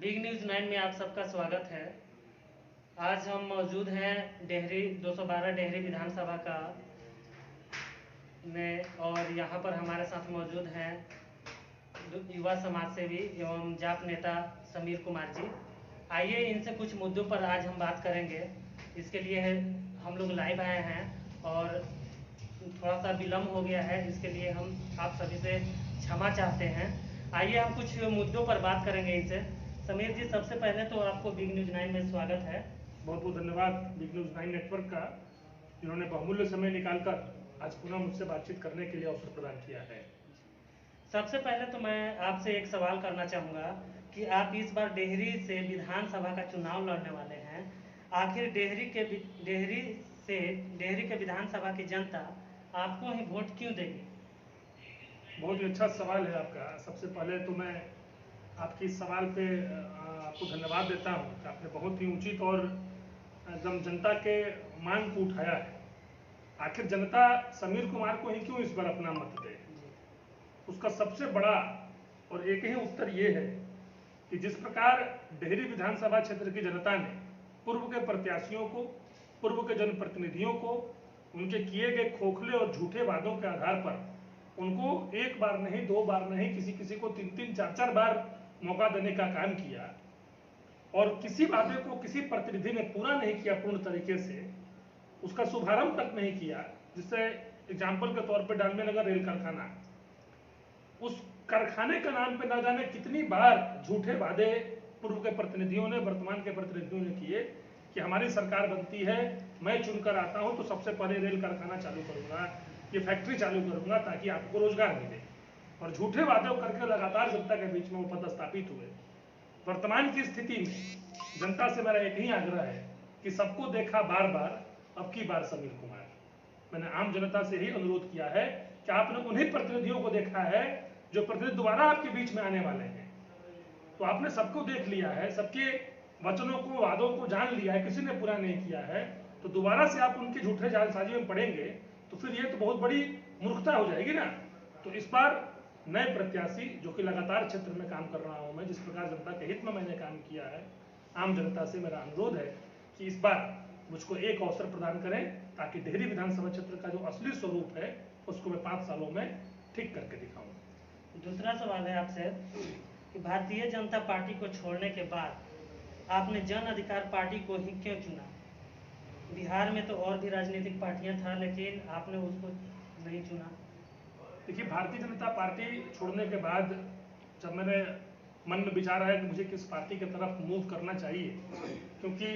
Big news 9 में आप सबका स्वागत है। आज हम मौजूद हैं डेहरी 212 डेहरी विधानसभा का में, और यहाँ पर हमारे साथ मौजूद हैं युवा समाज सेवी एवं जाप नेता समीर कुमार जी। आइए इनसे कुछ मुद्दों पर आज हम बात करेंगे। इसके लिए हम लोग लाइव आए हैं और थोड़ा सा विलम्ब हो गया है, इसके लिए हम आप सभी से क्षमा चाहते हैं। आइए हम कुछ मुद्दों पर बात करेंगे इनसे। समीर जी, सबसे पहले तो आपको बिग न्यूज़ 9 में स्वागत है। बहुत बहुत धन्यवाद बिग न्यूज़ 9 नेटवर्क का, जिन्होंने बहुमूल्य समय निकालकर आज पुनः मुझसे बातचीत करने के लिए अवसर प्रदान किया है। सबसे पहले तो मैं आपसे एक सवाल करना चाहूँगा कि आप इस बार डेहरी से विधानसभा का चुनाव लड़ने वाले हैं। आखिर डेहरी के विधानसभा की जनता आपको ही वोट क्यों देगी? बहुत ही अच्छा सवाल है आपका। सबसे पहले तो मैं आपके इस सवाल पे आपको धन्यवाद देता हूँ कि आपने बहुत ही उचित और एकदम जनता के मांग को उठाया है। आखिर जनता समीर कुमार को ही क्यों इस बार अपना मत दे? उसका सबसे बड़ा और एक ही उत्तर ये है कि जिस प्रकार डेहरी विधानसभा क्षेत्र की जनता ने पूर्व के प्रत्याशियों को, पूर्व के जनप्रतिनिधियों को उनके किए गए खोखले और झूठे वादों के आधार पर उनको एक बार नहीं, दो बार नहीं, किसी किसी को तीन तीन चार चार बार मौका देने का काम किया और किसी वादे को किसी प्रतिनिधि ने पूरा नहीं किया पूर्ण तरीके से, उसका शुभारंभ तक नहीं किया। जिससे एग्जाम्पल के तौर पर डालमिया नगर रेल कारखाना, उस कारखाने का नाम पे न जाने कितनी बार झूठे वादे पूर्व के प्रतिनिधियों ने, वर्तमान के प्रतिनिधियों ने किए कि हमारी सरकार बनती है, मैं चुनकर आता हूं तो सबसे पहले रेल कारखाना चालू करूंगा, ये फैक्ट्री चालू करूंगा ताकि आपको रोजगार मिले। और झूठे वादे करके लगातार जनता के बीच में वो पदस्थापित हुए। वर्तमान की स्थिति में जनता से मेरा एक ही आग्रह है कि सबको देखा बार बार, अब की बार समीर कुमार। मैंने आम जनता से ही अनुरोध किया है कि आपने उन्हीं प्रतिनिधियों को देखा है जो प्रतिनिधि दोबारा आपके बीच में आने वाले हैं। तो आपने सबको देख लिया है, सबके वचनों को, वादों को जान लिया है, किसी ने पूरा नहीं किया है। तो दोबारा से आप उनके झूठे जालसाजी में पड़ेंगे तो फिर ये तो बहुत बड़ी मूर्खता हो जाएगी ना। तो इस बार नए प्रत्याशी, जो कि लगातार क्षेत्र में काम कर रहा हूं मैं, जिस प्रकार जनता के हित में मैंने काम किया है, आम जनता से मेरा अनुरोध है कि इस बार मुझको एक अवसर प्रदान करें ताकि डेहरी विधानसभा क्षेत्र का जो असली स्वरूप है उसको मैं 5 सालों में ठीक करके दिखाऊं। दूसरा सवाल है आपसे कि भारतीय जनता पार्टी को छोड़ने के बाद आपने जन अधिकार पार्टी को ही क्यों चुना? बिहार में तो और भी राजनीतिक पार्टियां था, लेकिन आपने उसको नहीं चुना। देखिए, भारतीय जनता पार्टी छोड़ने के बाद जब मेरे मन में विचार आया कि मुझे किस पार्टी की तरफ मूव करना चाहिए, क्योंकि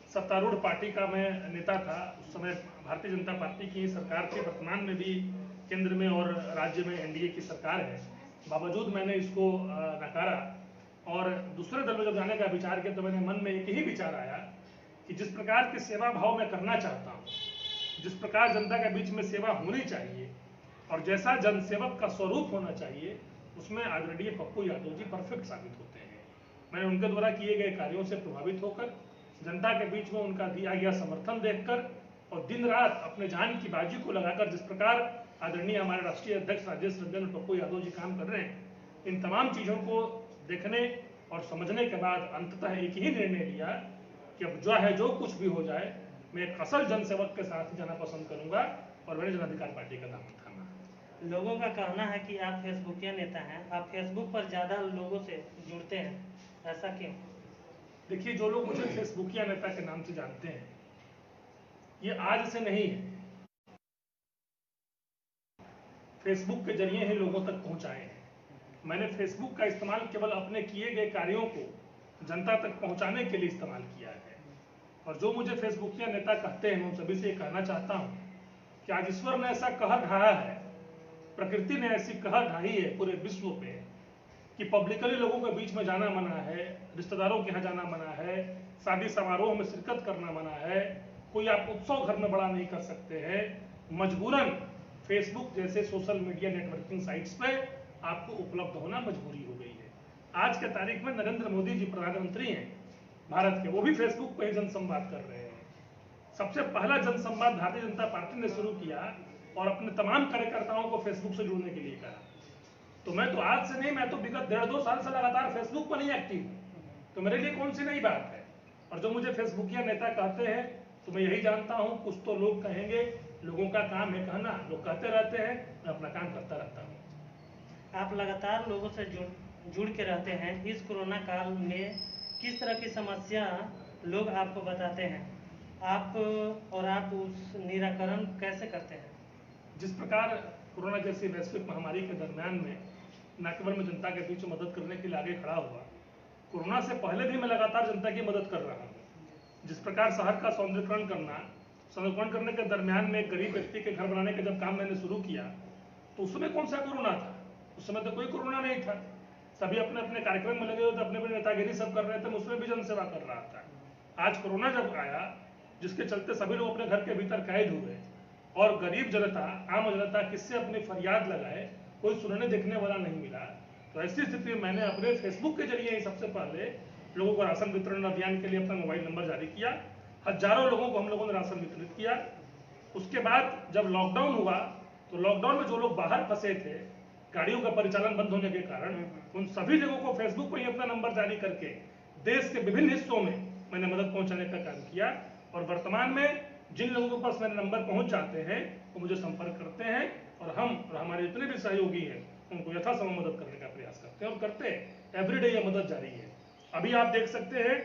सत्तारूढ़ पार्टी का मैं नेता था उस समय, भारतीय जनता पार्टी की सरकार थी, वर्तमान में भी केंद्र में और राज्य में एनडीए की सरकार है, बावजूद मैंने इसको नकारा। और दूसरे दल में जब जाने का विचार किया तो मेरे मन में एक ही विचार आया कि जिस प्रकार की सेवा भाव मैं करना चाहता हूँ, जिस प्रकार जनता के बीच में सेवा होनी चाहिए और जैसा जनसेवक का स्वरूप होना चाहिए, उसमें आदरणीय पप्पू यादव जी परफेक्ट साबित होते हैं। मैंने उनके द्वारा किए गए कार्यों से प्रभावित होकर, जनता के बीच में उनका दिया गया समर्थन देखकर और दिन रात अपने जान की बाजी को लगाकर जिस प्रकार आदरणीय हमारे राष्ट्रीय अध्यक्ष राजेश रंजन और पप्पू यादव जी काम कर रहे हैं, इन तमाम चीज़ों को देखने और समझने के बाद अंततः एक ही निर्णय लिया कि अब जो है, जो कुछ भी हो जाए, मैं एक असल जनसेवक के साथ जाना पसंद करूंगा और मैंने जन अधिकार पार्टी का दामन थामा। लोगों का कहना है कि आप फेसबुकिया नेता हैं, आप फेसबुक पर ज़्यादा लोगों से जुड़ते हैं, ऐसा क्यों? देखिए, जो लोग मुझे फेसबुकिया नेता के नाम से जानते हैं, ये आज से नहीं है, फेसबुक के जरिए ही लोगों तक पहुंचाए हैं। मैंने फेसबुक का इस्तेमाल केवल अपने किए गए कार्यों को जनता तक पहुंचाने के लिए इस्तेमाल किया है। और जो मुझे फेसबुकिया नेता कहते हैं, मैं सभी से कहना चाहता हूं कि आज ईश्वर ने ऐसा कह ढाहा है, प्रकृति ने ऐसी कह ढाई है पूरे विश्व पे कि पब्लिकली लोगों के बीच में जाना मना है, रिश्तेदारों के यहाँ जाना मना है, शादी समारोह में शिरकत करना मना है, कोई आप उत्सव घर में बड़ा नहीं कर सकते हैं। मजबूरन फेसबुक जैसे सोशल मीडिया नेटवर्किंग साइट्स पे आपको उपलब्ध होना मजबूरी हो गई है। आज के तारीख में नरेंद्र मोदी जी प्रधानमंत्री हैं भारत के, वो भी फेसबुक पर ही जनसंवाद कर रहे हैं। सबसे पहला जनसंवाद भारतीय जनता पार्टी ने शुरू किया और अपने तमाम कार्यकर्ताओं को फेसबुक से जुड़ने के लिए कहा। तो मैं तो आज से नहीं, मैं तो विगत 1.5-2 साल से लगातार फेसबुक पर नहीं एक्टिव हूँ। तो मेरे लिए कौन सी नई बात है। और जो मुझे फेसबुकिया नेता कहते हैं तो मैं यही जानता हूँ, कुछ तो लोग कहेंगे, लोगों का काम है कहना, लोग कहते रहते हैं, मैं अपना काम करता रहता हूँ। आप लगातार लोगों से जुड़ के रहते हैं। इस कोरोना काल में किस तरह की समस्या लोग आपको बताते हैं, आप उस निराकरण कैसे करते हैं? जिस प्रकार कोरोना जैसी वैश्विक महामारी के दरमियान में न केवल मैं जनता के बीच मदद करने के लिए आगे खड़ा हुआ, कोरोना से पहले भी मैं लगातार जनता की मदद कर रहा हूँ। जिस प्रकार शहर का सौंदर्यीकरण करने के दरमियान में एक गरीब व्यक्ति के घर बनाने का जब काम मैंने शुरू किया, तो उस समय कौन सा कोरोना था? उस समय तो कोई कोरोना नहीं था, सभी अपने अपने कार्यक्रम में लगे हुए थे, अपने अपने नेतागिरी सब कर रहे थे, मैं उसमें भी जनसेवा कर रहा था। आज कोरोना जब आया, जिसके चलते सभी लोग अपने घर के भीतर कैद हुए और गरीब जनता, आम जनता किससे अपनी फरियाद लगाए, कोई सुनने देखने वाला नहीं मिला, तो ऐसी स्थिति में मैंने अपने फेसबुक के जरिए ही सबसे पहले लोगों को राशन वितरण अभियान के लिए अपना मोबाइल नंबर जारी किया। हजारों लोगों को हम लोगों ने राशन वितरित किया। उसके बाद जब लॉकडाउन हुआ, तो लॉकडाउन में जो लोग बाहर फंसे थे, गाड़ियों का परिचालन बंद होने के कारण, उन सभी लोगों को फेसबुक पर ही अपना नंबर जारी करके देश के विभिन्न हिस्सों में मैंने मदद पहुंचाने का काम किया। और वर्तमान में जिन लोगों के पास मेरे नंबर पहुंच जाते हैं, वो मुझे संपर्क करते हैं और हम और हमारे जितने भी सहयोगी हैं उनको यथासंभव मदद करने का प्रयास करते हैं और करते हैं। एवरीडे ये मदद जारी है। अभी आप देख सकते हैं,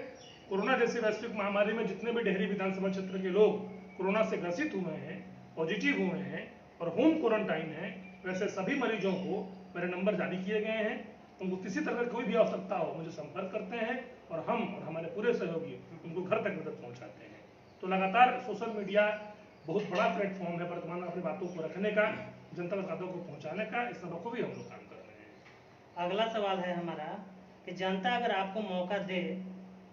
कोरोना जैसी वैश्विक महामारी में जितने भी डेहरी विधानसभा क्षेत्र के लोग कोरोना से ग्रसित हुए हैं, पॉजिटिव हुए हैं और होम क्वारंटाइन है, वैसे सभी मरीजों को मेरे नंबर जारी किए गए हैं। उनको किसी तरह कोई भी आवश्यकता हो, मुझे संपर्क करते हैं और हम और हमारे पूरे सहयोगी उनको घर तक मदद पहुंचाते हैं। तो लगातार सोशल मीडिया बहुत बड़ा प्लेटफॉर्म है वर्तमान में अपनी बातों को रखने का, जनता तक बातों को पहुंचाने का, इसमें बखूबी हम लोग काम कर रहे हैं। अगला सवाल है हमारा कि जनता अगर आपको मौका दे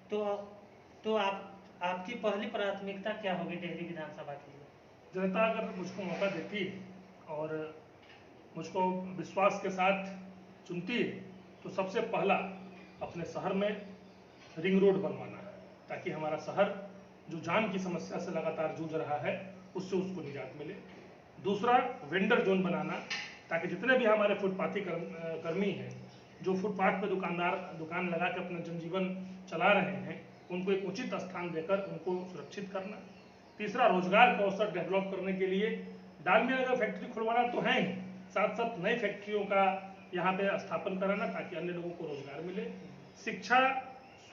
तो आपकी पहली प्राथमिकता क्या होगी डेहरी विधानसभा के लिए? जनता अगर मुझको मौका देती है और मुझको विश्वास के साथ चुनती है, तो सबसे पहला अपने शहर में रिंग रोड बनवाना है, ताकि हमारा शहर जो जाम की समस्या से लगातार जूझ रहा है उससे उसको निजात मिले। दूसरा, वेंडर जोन बनाना, ताकि जितने भी हमारे फुटपाथी कर्मी हैं जो फुटपाथ पे दुकान लगा के अपना जनजीवन चला रहे हैं, उनको एक उचित स्थान देकर उनको सुरक्षित करना। तीसरा, रोजगार का अवसर डेवलप करने के लिए डालमिया अगर फैक्ट्री खुलवाना तो है ही, साथ साथ नई फैक्ट्रियों का यहाँ पे स्थापन कराना ताकि अन्य लोगों को रोजगार मिले। शिक्षा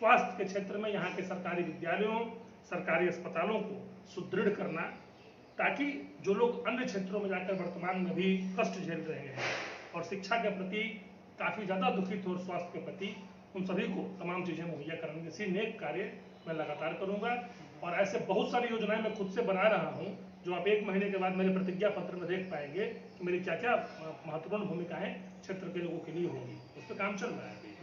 स्वास्थ्य के क्षेत्र में यहाँ के सरकारी विद्यालयों, सरकारी अस्पतालों को सुदृढ़ करना, ताकि जो लोग अन्य क्षेत्रों में जाकर वर्तमान में भी कष्ट झेल रहे हैं और शिक्षा के प्रति काफ़ी ज़्यादा दुखित और स्वास्थ्य के प्रति, उन सभी को तमाम चीज़ें मुहैया कराने जैसी नेक कार्य मैं लगातार करूँगा। और ऐसे बहुत सारी योजनाएं मैं खुद से बना रहा हूँ, जो आप 1 महीने के बाद मेरे प्रतिज्ञा पत्र में देख पाएंगे कि मेरी क्या क्या महत्वपूर्ण भूमिकाएं क्षेत्र के लोगों के लिए होंगी। उस पर काम चल रहा है अभी।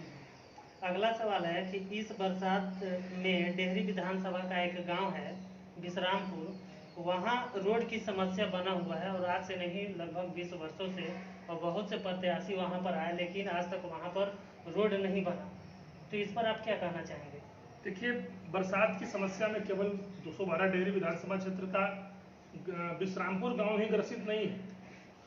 अगला सवाल है कि इस बरसात में डेहरी विधानसभा का एक गांव है विश्रामपुर, वहां रोड की समस्या बना हुआ है और आज से नहीं लगभग 20 वर्षों से, और बहुत से प्रत्याशी वहां पर आए लेकिन आज तक वहां पर रोड नहीं बना। तो इस पर आप क्या कहना चाहेंगे? देखिए, बरसात की समस्या में केवल 212 डेहरी विधानसभा क्षेत्र का विश्रामपुर गांव ही ग्रसित नहीं है।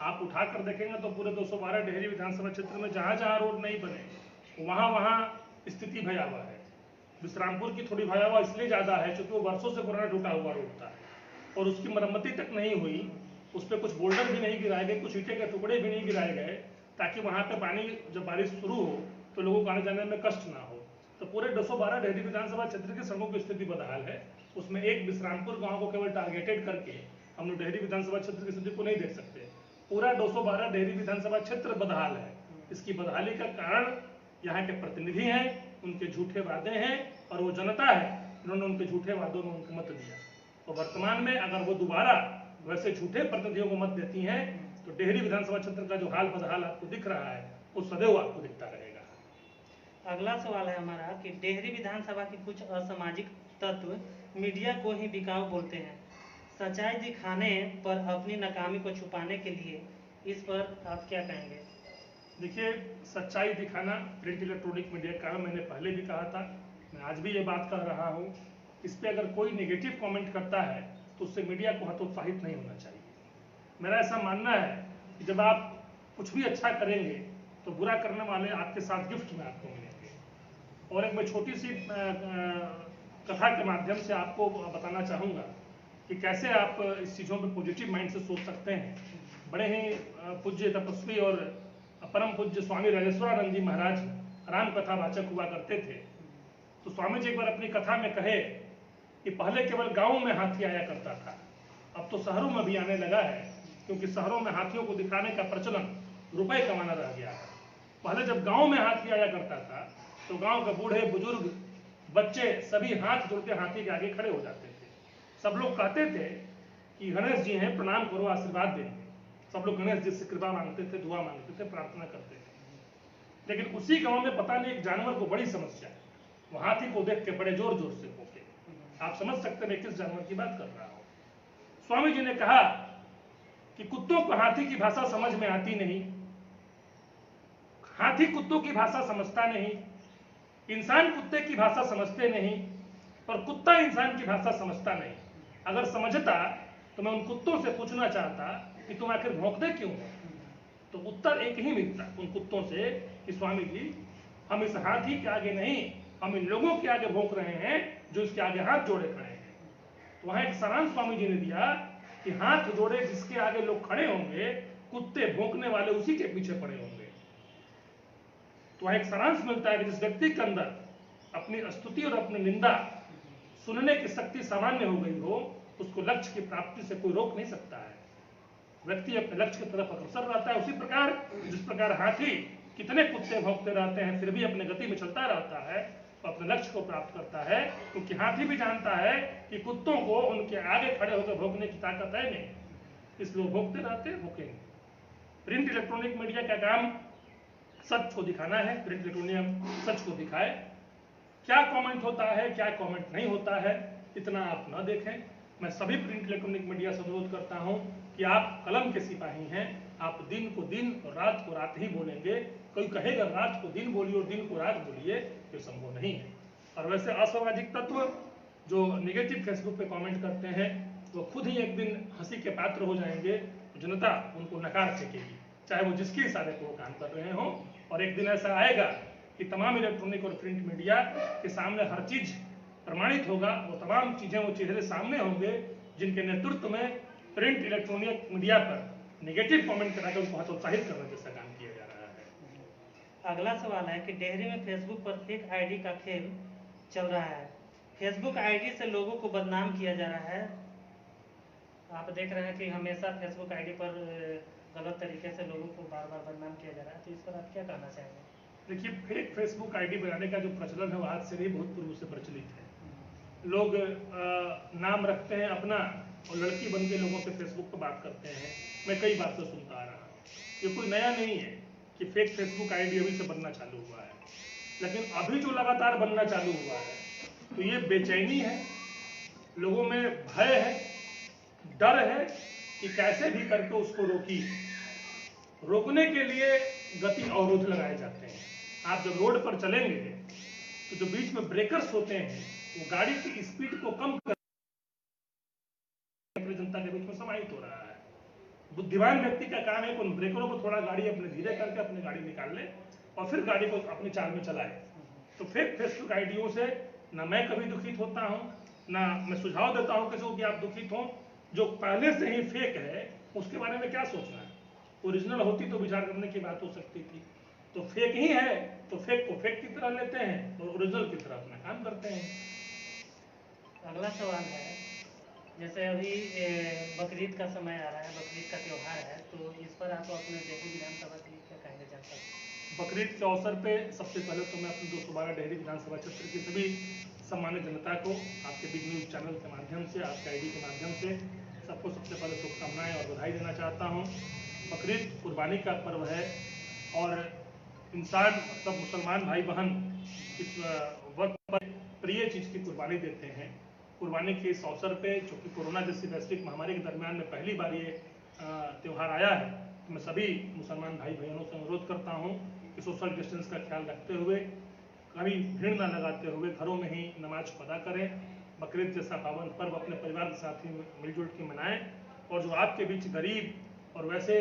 आप उठा कर देखेंगे तो पूरे 212 डेहरी विधानसभा क्षेत्र में जहां जहां रोड नहीं बने वहां स्थिति भयावह है। विश्रामपुर की थोड़ी भयावह इसलिए ज़्यादा है क्योंकि वो वर्षों से पुराना टूटा हुआ रोड था और उसकी मरम्मती तक नहीं हुई, उस पर कुछ बोल्डर भी नहीं गिराए गए, कुछ ईंटे के टुकड़े भी नहीं गिराए गए, ताकि वहाँ पे पानी जब बारिश शुरू हो तो लोगों को आने जाने में कष्ट ना हो। तो पूरे 212 डेहरी विधानसभा क्षेत्र की सड़कों की स्थिति बदहाल है। उसमें एक विश्रामपुर गाँव को केवल टारगेटेड करके हम लोग डेहरी विधानसभा क्षेत्र की स्थिति को नहीं देख सकते। पूरा 212 डेहरी विधानसभा क्षेत्र बदहाल है। इसकी बदहाली का कारण यहाँ के प्रतिनिधि हैं, उनके झूठे वादे हैं और वो जनता है जिन्होंने उनके झूठे वादों में उनको मत दिया। तो वर्तमान में अगर वो दोबारा वैसे झूठे प्रतिनिधियों को मत देती हैं तो डेहरी विधानसभा क्षेत्र का जो हाल बदहाल आपको दिख रहा है वो सदैव आपको दिखता रहेगा। अगला सवाल है हमारा कि डेहरी विधानसभा के कुछ असामाजिक तत्व मीडिया को ही बिकाऊ बोलते हैं, सच्चाई दिखाने पर अपनी नाकामी को छुपाने के लिए, इस पर आप क्या कहेंगे? देखिए, सच्चाई दिखाना प्रिंट इलेक्ट्रॉनिक मीडिया का, मैंने पहले भी कहा था, मैं आज भी ये बात कह रहा हूँ, इस पर अगर कोई नेगेटिव कमेंट करता है तो उससे मीडिया को हतोत्साहित नहीं होना चाहिए। मेरा ऐसा मानना है कि जब आप कुछ भी अच्छा करेंगे तो बुरा करने वाले आपके साथ गिफ्ट में आपको मिलेंगे। और एक मैं छोटी सी कथा के माध्यम से आपको बताना चाहूँगा कि कैसे आप इस चीज़ों पे पॉजिटिव माइंड से सोच सकते हैं। बड़े ही पूज्य तपस्वी और परम पूज्य स्वामी राजेश्वरानंद जी महाराज राम कथा वाचक हुआ करते थे। तो स्वामी जी एक बार अपनी कथा में कहे कि पहले केवल गाँव में हाथी आया करता था, अब तो शहरों में भी आने लगा है, क्योंकि शहरों में हाथियों को दिखाने का प्रचलन रुपए कमाना रह गया है। पहले जब गांव में हाथी आया करता था तो गांव के बूढ़े बुजुर्ग बच्चे सभी हाथ जोड़ के हाथी के आगे खड़े हो जाते थे। सब लोग कहते थे कि गणेश जी हैं, प्रणाम करो, आशीर्वाद देंगे। सब लोग गणेश जी से कृपा मांगते थे, दुआ मांगते थे, प्रार्थना करते थे। लेकिन उसी गांव में पता नहीं एक जानवर को बड़ी समस्या है, वो हाथी को देख के बड़े जोर जोर से भौंके। आप समझ सकते हैं मैं किस जानवर की बात कर रहा हूं। स्वामी जी ने कहा कि कुत्तों को हाथी की भाषा समझ में आती नहीं, हाथी कुत्तों की भाषा समझता नहीं, इंसान कुत्ते की भाषा समझते नहीं, और कुत्ता इंसान की भाषा समझता नहीं। अगर समझता तो मैं उन कुत्तों से पूछना चाहता कि तुम आखिर भौंकते क्यों हो? तो उत्तर एक ही मिलता उन कुत्तों से कि स्वामी जी, हम इस हाथी के आगे नहीं, हम इन लोगों के आगे भौंक रहे हैं जो इसके आगे हाथ जोड़े खड़े हैं। तो वहां एक सारांश स्वामी जी ने दिया कि हाथ जोड़े जिसके आगे लोग खड़े होंगे, कुत्ते भौंकने वाले उसी के पीछे पड़े होंगे। तो वहां एक सारांश मिलता है कि जिस व्यक्ति के अंदर अपनी स्तुति और अपनी निंदा सुनने की शक्ति सामान्य हो गई हो, उसको लक्ष्य की प्राप्ति से कोई रोक नहीं सकता है। व्यक्ति अपने लक्ष्य की तरफ अग्रसर रहता है। उसी प्रकार जिस प्रकार हाथी कितने कुत्ते भौंकते रहते हैं फिर भी अपने गति में चलता रहता है, तो अपने लक्ष्य को प्राप्त करता है, क्योंकि हाथी भी जानता है कि कुत्तों को उनके आगे खड़े होकर भौंकने की ताकत है नहीं, इसलिए भौंकते रहते हैं, भौंकेंगे। प्रिंट इलेक्ट्रॉनिक मीडिया का काम सच को दिखाना है, प्रिंट इलेक्ट्रॉनिक सच को दिखाए। क्या कमेंट होता है, क्या कमेंट नहीं होता है, इतना आप न देखें। मैं सभी प्रिंट इलेक्ट्रॉनिक मीडिया से अनुरोध करता हूं कि आप कलम के सिपाही हैं, आप दिन को दिन और रात को रात ही बोलेंगे। कोई कहेगा रात को दिन बोलिए और दिन को रात बोलिए, ये संभव नहीं है। और वैसे असामाजिक तत्व जो निगेटिव फेसबुक पे कमेंट करते हैं, वो खुद ही एक दिन हंसी के पात्र हो जाएंगे, जनता उनको नकार फेंकेगी, चाहे वो जिसके इशारे पर वो काम कर रहे हों। और एक दिन ऐसा आएगा कि तमाम इलेक्ट्रॉनिक और प्रिंट मीडिया के सामने हर चीज प्रमाणित होगा, वो तमाम चीजें, वो चेहरे सामने होंगे जिनके नेतृत्व में प्रिंट इलेक्ट्रॉनिक मीडिया पर निगेटिव कमेंट कराकर उनको हतोत्साहित करने जैसा काम किया जा रहा है। अगला सवाल है कि डेहरी में फेसबुक पर फेक आईडी का खेल चल रहा है। फेसबुक आईडी से लोगों को बदनाम किया जा रहा है। आप देख रहे हैं कि हमेशा फेसबुक आईडी पर गलत तरीके से लोगों को बार बार बदनाम किया जा रहा है, तो इस पर आप क्या कहना चाहेंगे? देखिए, फेक फेसबुक आईडी बनाने का जो प्रचलन है वो आज से नहीं बहुत पूर्व से प्रचलित है। लोग नाम रखते हैं अपना और लड़की बन के लोगों से फेसबुक पर बात करते हैं। मैं कई बार से सुनता आ रहा हूँ, ये कोई नया नहीं है कि फेक फेसबुक आईडी अभी से बनना चालू हुआ है। लेकिन अभी जो लगातार बनना चालू हुआ है, तो ये बेचैनी है, लोगों में भय है, डर है कि कैसे भी करके उसको रोकने के लिए गति अवरोध लगाए जाते हैं। आप जब रोड पर चलेंगे तो जो बीच में ब्रेकर्स होते हैं वो गाड़ी की स्पीड को कम कर जनता के बीच में समाहित हो रहा है। बुद्धिमान व्यक्ति का काम है कि उन ब्रेकरों को थोड़ा गाड़ी अपने धीरे करके अपनी गाड़ी निकाल ले और फिर गाड़ी को अपनी चाल में चलाए। तो फेक फेसबुक आईडियों से ना मैं कभी दुखित होता हूं, ना मैं सुझाव देता हूं किसी को कि आप दुखित हों। जो पहले से ही फेक है उसके बारे में क्या सोचना है? ओरिजिनल होती तो विचार करने की बात हो सकती थी। तो फेक ही है तो फेक को फेक की तरह लेते हैं और ओरिजिनल की तरह अपना काम करते हैं। अगला सवाल है, जैसे अभी बकरीद का समय आ रहा है, बकरीद का त्यौहार है, तो इस पर आप अपने डेहरी विधानसभा के लिए क्या कहेंगे जनता को? बकरीद के अवसर पे सबसे पहले तो मैं अपने 212 डेहरी विधानसभा क्षेत्र की सभी सम्मानित जनता को आपके बिग न्यूज चैनल के माध्यम से, आपके आईडी के माध्यम से सबको सबसे पहले शुभकामनाएं और बधाई देना चाहता हूं। बकरीद कुर्बानी का पर्व है और इंसान, सब मुसलमान भाई बहन इस वक्त पर प्रिय चीज की कुर्बानी देते हैं। कुर्बानी के इस अवसर पे, चूंकि कोरोना जैसी वैश्विक महामारी के दरमियान में पहली बार ये त्यौहार आया है, तो मैं सभी मुसलमान भाई बहनों से अनुरोध करता हूँ कि सोशल डिस्टेंस का ख्याल रखते हुए, कभी भीड़ न लगाते हुए घरों में ही नमाज को अदा करें। बकरीद जैसा पावन पर्व अपने परिवार के साथ ही मिलजुल के मनाएं। और जो आपके बीच गरीब और वैसे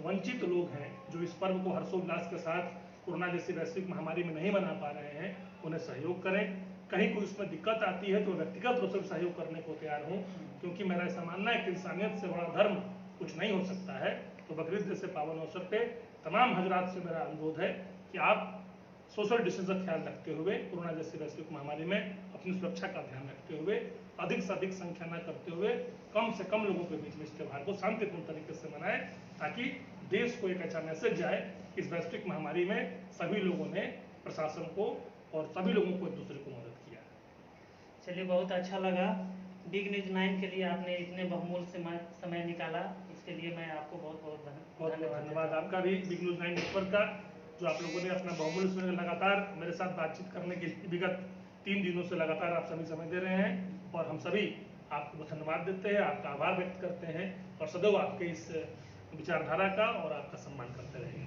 वंचित लोग हैं जो इस पर्व को हर्षोल्लास के साथ कोरोना जैसी वैश्विक महामारी में नहीं बना पा रहे हैं उन्हें सहयोग करें। कहीं कोई उसमें दिक्कत आती है तो व्यक्तिगत रूप से सहयोग करने को तैयार हूँ, क्योंकि मेरा ऐसा मानना है कि इंसानियत से बड़ा धर्म कुछ नहीं हो सकता है। तो बकरीद जैसे पावन अवसर पे तमाम हजरात से मेरा अनुरोध है कि आप सोशल डिस्टेंस का ख्याल रखते हुए कोरोना जैसी वैश्विक महामारी में अपनी सुरक्षा का ध्यान रखते हुए अधिक से अधिक संख्या न करते हुए कम से कम लोगों के बीच में इस त्यौहार को शांतिपूर्ण तरीके से मनाएं, ताकि देश को एक अच्छा मैसेज जाए कि इस वैश्विक महामारी में सभी लोगों ने प्रशासन को और सभी लोगों को एक दूसरे को मदद किया। चलिए, बहुत अच्छा लगा। बिग न्यूज़ 9 के लिए आपने इतने बहुमूल्य समय निकाला, इसके लिए मैं आपको बहुत धन्यवाद आपका भी बिग न्यूज़ 9 नेटवर्क का, जो आप लोगों ने अपना बहुमूल्य समय लगातार मेरे साथ बातचीत करने के लिए विगत 3 दिनों से लगातार आप सभी समय दे रहे हैं, और हम सभी आपको धन्यवाद देते हैं, आपका आभार व्यक्त करते हैं और सदैव आपके इस विचारधारा का और आपका सम्मान करते रहेंगे।